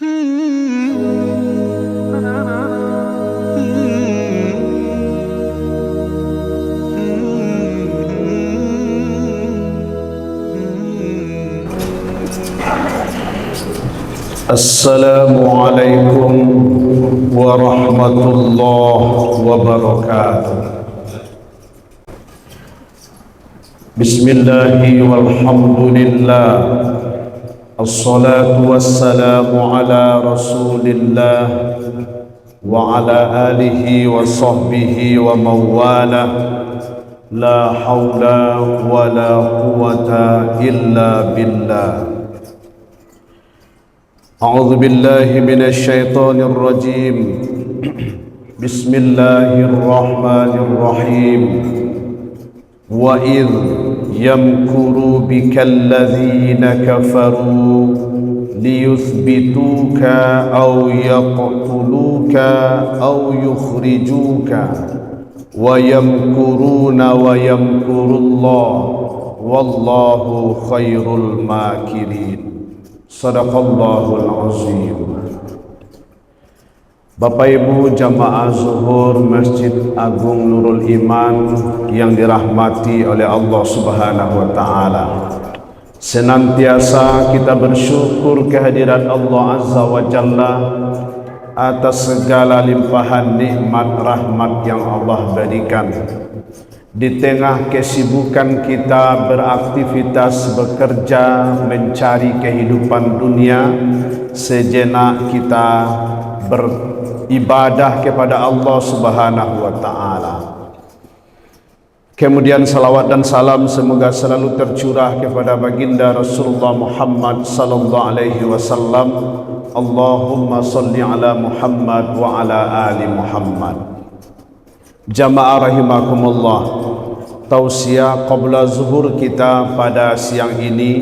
Assalamualaikum warahmatullahi wabarakatuh. Bismillahi walhamdulillah. Assalatu wassalamu ala rasulillah wa ala alihi wa sahbihi wa mawala. La hawla wa la quwata illa billah. A'udzu billahi minasy syaithanir rajim. Bismillahirrahmanirrahim. Wa idh yamkuru bikal ladzina kafaru liyuthbituka aw yaqtuluka aw yukhrijuka wa yamkuruna wa yamkurullah wallahu khairul makirin. Sadaqallahul azim. Bapak Ibu jamaah zuhur Masjid Agung Nurul Iman yang dirahmati oleh Allah Subhanahu wa taala. Senantiasa kita bersyukur kehadiran Allah Azza wa Jalla atas segala limpahan nikmat rahmat yang Allah berikan. Di tengah kesibukan kita beraktivitas, bekerja, mencari kehidupan dunia, sejenak kita beribadah kepada Allah Subhanahu wa taala. Kemudian salawat dan salam semoga selalu tercurah kepada baginda Rasulullah Muhammad sallallahu alaihi wasallam. Allahumma salli ala Muhammad wa ala ali Muhammad. Jamaah rahimakumullah, tausiah qabla zuhur kita pada siang ini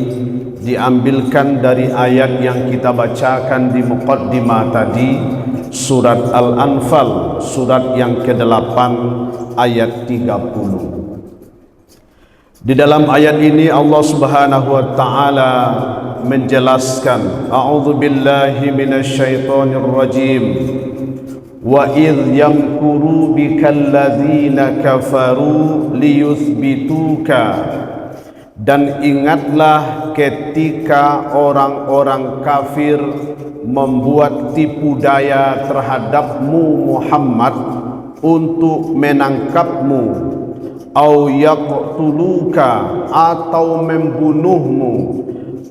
diambilkan dari ayat yang kita bacakan di muqaddimah tadi, surat Al-Anfal, surat yang ke-8 ayat 30. Di dalam ayat ini Allah Subhanahu wa taala menjelaskan, a'udzu billahi minasyaitonir rajim. Wa idh yamkuru bikal ladzina kafaru liyuthbituka, dan ingatlah ketika orang-orang kafir membuat tipu daya terhadapmu Muhammad untuk menangkapmu, au yaqtuluka, atau membunuhmu,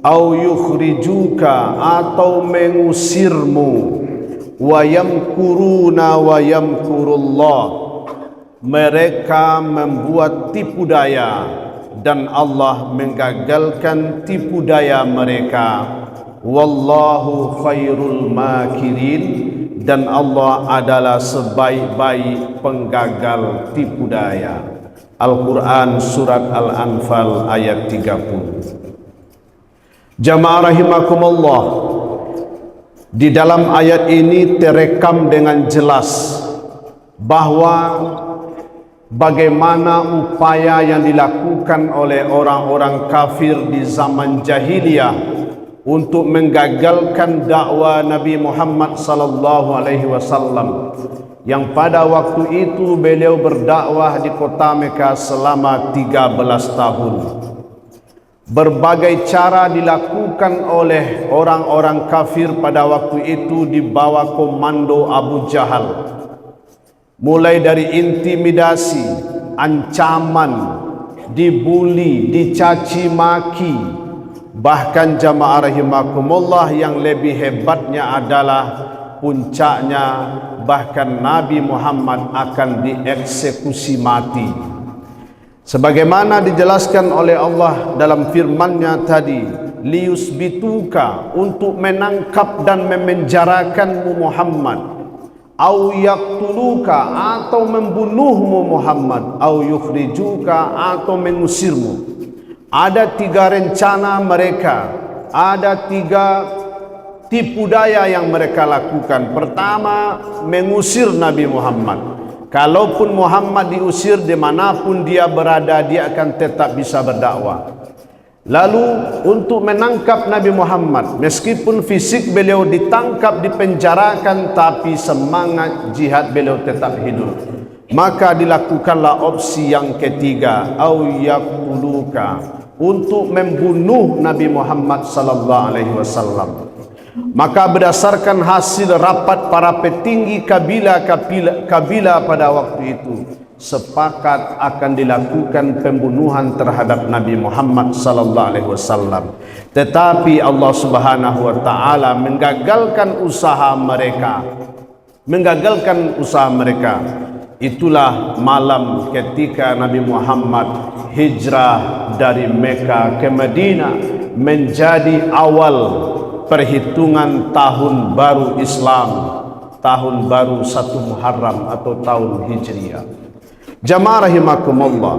au yukhrijuka, atau mengusirmu, wa yamkuruna wa yamkurullah, mereka membuat tipu daya dan Allah menggagalkan tipu daya mereka. Wallahu khairul makirin, dan Allah adalah sebaik-baik penggagal tipu daya. Al-Quran surat Al-Anfal ayat 30. Jamaah rahimakumullah, di dalam ayat ini terekam dengan jelas bahwa bagaimana upaya yang dilakukan oleh orang-orang kafir di zaman jahiliyah untuk menggagalkan dakwah Nabi Muhammad sallallahu alaihi wasallam, yang pada waktu itu beliau berdakwah di kota Mekah selama 13 tahun. Berbagai cara dilakukan oleh orang-orang kafir pada waktu itu di bawah komando Abu Jahal. Mulai dari intimidasi, ancaman, dibuli, dicaci maki. Bahkan jamaah rahimakumullah, yang lebih hebatnya adalah puncaknya bahkan Nabi Muhammad akan dieksekusi mati. Sebagaimana dijelaskan oleh Allah dalam firman-Nya tadi, liyusbituka, untuk menangkap dan memenjarakanmu Muhammad, au yaqtuluka, atau membunuhmu Muhammad, au yukhrijuka, atau mengusirmu. Ada 3 rencana mereka, ada 3 tipu daya yang mereka lakukan. Pertama, mengusir Nabi Muhammad. Kalaupun Muhammad diusir dimanapun dia berada, dia akan tetap bisa berdakwah. Lalu untuk menangkap Nabi Muhammad, meskipun fisik beliau ditangkap, dipenjarakan, tapi semangat jihad beliau tetap hidup. Maka dilakukanlah opsi yang ketiga, au yaqtuluka, untuk membunuh Nabi Muhammad sallallahu alaihi wasallam. Maka berdasarkan hasil rapat para petinggi kabilah pada waktu itu, sepakat akan dilakukan pembunuhan terhadap Nabi Muhammad sallallahu alaihi wasallam. Tetapi Allah Subhanahu wa taala menggagalkan usaha mereka. Itulah malam ketika Nabi Muhammad hijrah dari Mekah ke Madinah, menjadi awal perhitungan tahun baru Islam, tahun baru 1 Muharram atau tahun Hijriah. Jamaah rahimakumullah,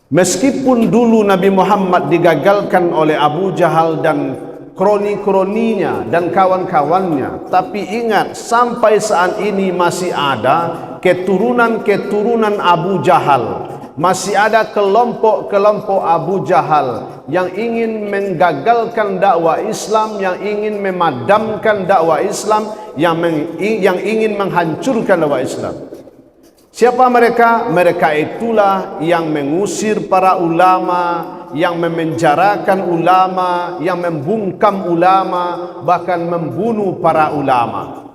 meskipun dulu Nabi Muhammad digagalkan oleh Abu Jahal dan kroni-kroninya dan kawan-kawannya, tapi ingat, sampai saat ini masih ada keturunan-keturunan Abu Jahal, masih ada kelompok-kelompok Abu Jahal yang ingin menggagalkan dakwah Islam, yang ingin memadamkan dakwah Islam, yang ingin menghancurkan dakwah Islam. Siapa mereka? Mereka itulah yang mengusir para ulama, yang memenjarakan ulama, yang membungkam ulama, bahkan membunuh para ulama.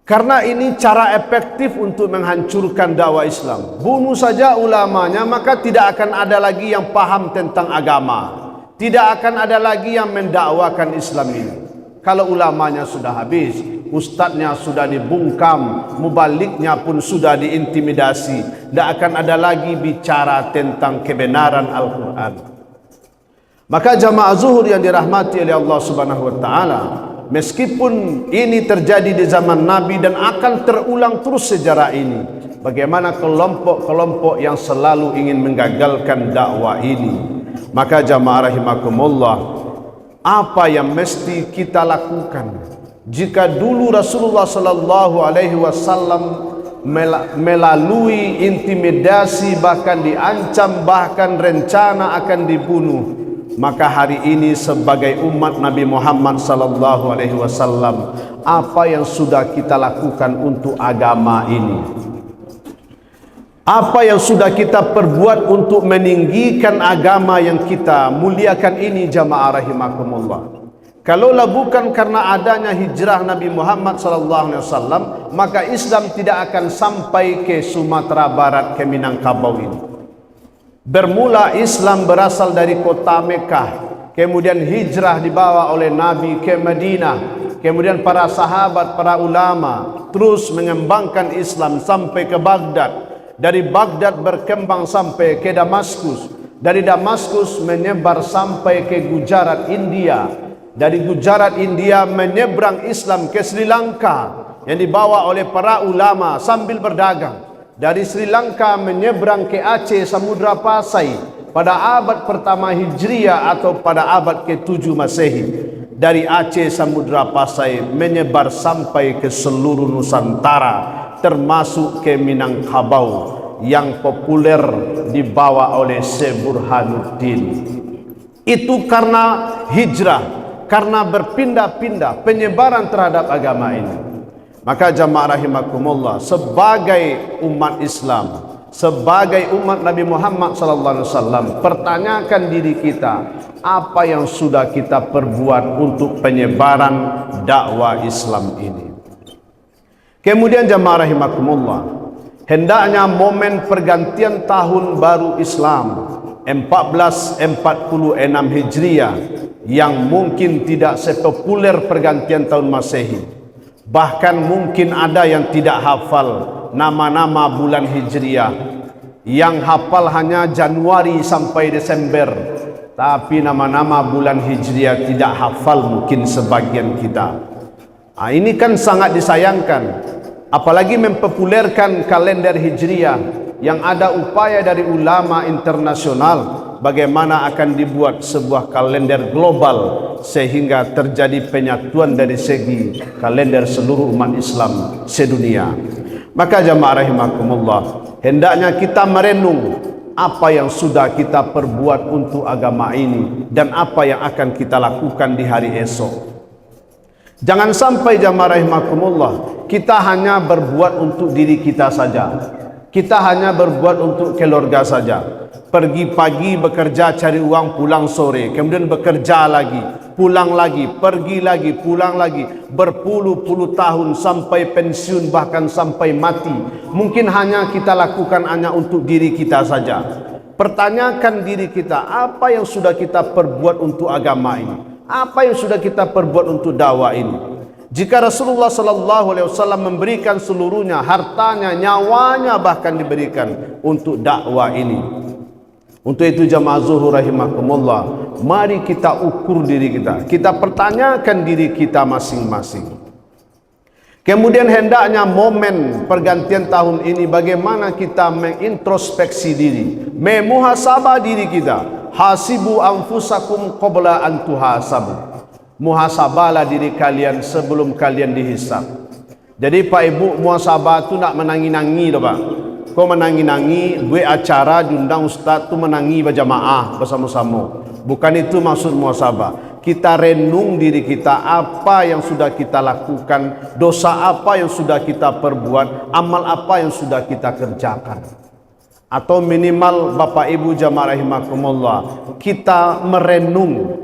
Karena ini cara efektif untuk menghancurkan dakwah Islam. Bunuh saja ulamanya, maka tidak akan ada lagi yang paham tentang agama. Tidak akan ada lagi yang mendakwakan Islam ini. Kalau ulamanya sudah habis, ustadznya sudah dibungkam, mubaliknya pun sudah diintimidasi, tidak akan ada lagi bicara tentang kebenaran Al-Quran. Maka jamaah zuhur yang dirahmati oleh Allah Subhanahu wa taala, meskipun ini terjadi di zaman Nabi dan akan terulang terus sejarah ini, bagaimana kelompok-kelompok yang selalu ingin menggagalkan dakwah ini, maka jamaah rahimakumullah, apa yang mesti kita lakukan? Jika dulu Rasulullah sallallahu alaihi wasallam melalui intimidasi, bahkan diancam, bahkan rencana akan dibunuh, maka hari ini sebagai umat Nabi Muhammad sallallahu alaihi wasallam, apa yang sudah kita lakukan untuk agama ini? Apa yang sudah kita perbuat untuk meninggikan agama yang kita muliakan ini, jamaah rahimakumullah? Kalaulah bukan karena adanya hijrah Nabi Muhammad sallallahu alaihi wasallam, maka Islam tidak akan sampai ke Sumatera Barat, ke Minangkabau ini. Bermula Islam berasal dari kota Mekah, kemudian hijrah dibawa oleh Nabi ke Madinah, kemudian para sahabat, para ulama terus mengembangkan Islam sampai ke Baghdad. Dari Baghdad berkembang sampai ke Damaskus, dari Damaskus menyebar sampai ke Gujarat, India. Dari Gujarat, India menyeberang Islam ke Sri Lanka yang dibawa oleh para ulama sambil berdagang. Dari Sri Lanka menyeberang ke Aceh, Samudra Pasai pada abad pertama Hijriah atau pada abad ke-7 Masehi. Dari Aceh, Samudra Pasai menyebar sampai ke seluruh Nusantara, termasuk ke Minangkabau yang populer dibawa oleh Syekh Burhanuddin. Itu karena hijrah, karena berpindah-pindah penyebaran terhadap agama ini. Maka jamaah rahimakumullah, sebagai umat Islam, sebagai umat Nabi Muhammad sallallahu alaihi wasallam, pertanyakan diri kita, apa yang sudah kita perbuat untuk penyebaran dakwah Islam ini? Kemudian jamaah rahimakumullah, hendaknya momen pergantian tahun baru Islam 1446 Hijriah, yang mungkin tidak sepopuler pergantian tahun Masehi, bahkan mungkin ada yang tidak hafal nama-nama bulan Hijriah, yang hafal hanya Januari sampai Desember, tapi nama-nama bulan Hijriah tidak hafal mungkin sebagian kita. Ini kan sangat disayangkan, apalagi mempopulerkan kalender Hijriah, yang ada upaya dari ulama internasional bagaimana akan dibuat sebuah kalender global sehingga terjadi penyatuan dari segi kalender seluruh umat Islam sedunia. Maka jamaah rahimakumullah, hendaknya kita merenung apa yang sudah kita perbuat untuk agama ini dan apa yang akan kita lakukan di hari esok. Jangan sampai jamaah rahimakumullah kita hanya berbuat untuk diri kita saja. Kita hanya berbuat untuk keluarga saja. Pergi pagi bekerja cari uang, pulang sore, kemudian bekerja lagi, pulang lagi, pergi lagi, pulang lagi, berpuluh-puluh tahun sampai pensiun bahkan sampai mati. Mungkin hanya kita lakukan hanya untuk diri kita saja. Pertanyakan diri kita, apa yang sudah kita perbuat untuk agama ini? Apa yang sudah kita perbuat untuk dakwah ini? Jika Rasulullah sallallahu alaihi wasallam memberikan seluruhnya, hartanya, nyawanya bahkan diberikan untuk dakwah ini. Untuk itu jamaah zuhur rahimakumullah, mari kita ukur diri kita. Kita pertanyakan diri kita masing-masing. Kemudian hendaknya momen pergantian tahun ini bagaimana kita mengintrospeksi diri, memuhasabah diri kita. Hasibu anfusakum qabla an tuhasabu. Muhasabahlah diri kalian sebelum kalian dihisab. Jadi Pak Ibu, muhasabah tu nak menangi-nangi dah Pak. Kau menangi-nangi, buat acara diundang ustaz tu menangi berjamaah bersama-sama. Bukan itu maksud muhasabah. Kita renung diri kita, apa yang sudah kita lakukan, dosa apa yang sudah kita perbuat, amal apa yang sudah kita kerjakan. Atau minimal Bapak Ibu jamaah rahimakumullah, kita merenung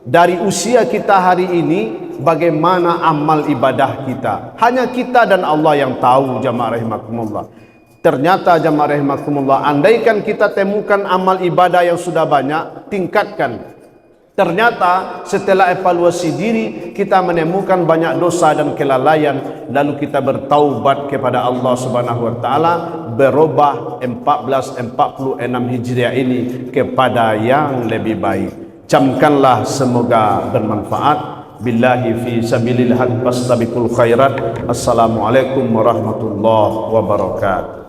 dari usia kita hari ini bagaimana amal ibadah kita. Hanya kita dan Allah yang tahu jamaah rahimakumullah. Ternyata jamaah rahimakumullah, andaikan kita temukan amal ibadah yang sudah banyak, tingkatkan. Ternyata setelah evaluasi diri kita menemukan banyak dosa dan kelalaian, lalu kita bertaubat kepada Allah Subhanahu wa taala, berubah 1446 Hijriah ini kepada yang lebih baik. Camkanlah semoga bermanfaat. Billahi fi sabilillah fastabiqul khairat. Assalamualaikum warahmatullahi wabarakatuh.